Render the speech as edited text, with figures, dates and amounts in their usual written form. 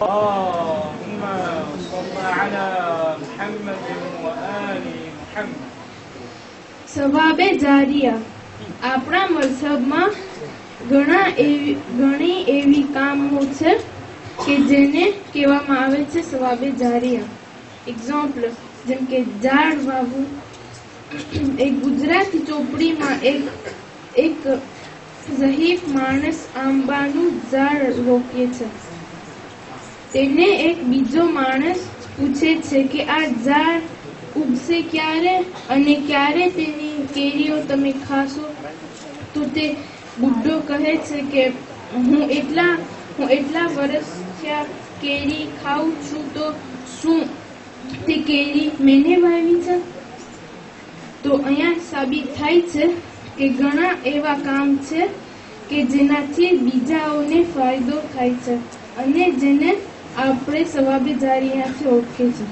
اللهم صل على محمد وآل محمد. સવાબે જારિયા આપણા મઝહબમાં ઘણી એવી કામો છે કે જેને કહેવામાં આવે છે સવાબે જારિયા. એક્ઝામ્પલ જેમ કે ઝાડ વાવવું. એક ગુજરાતી ચોપડીમાં એક ઝહીફ માણસ આંબાનું ઝાડ રોપે છે. તેને એક બીજો માણસ પૂછે છે કે આ ઝાડ ઉગશે ક્યારે અને ક્યારે તેની કેરીઓ તમે ખાશો? તો તે બુઢો કહે છે કે હું એટલા વર્ષથી કેરી ખાઉં છું, તો શું તે કેરી મેને વાવી છે? તો અહીંયા સાબિત થાય છે કે ઘણા એવા કામ છે કે જેનાથી બીજાઓને ફાયદો થાય છે અને જેને આપણે સવાબે જારિયાથી ઓળખે છે.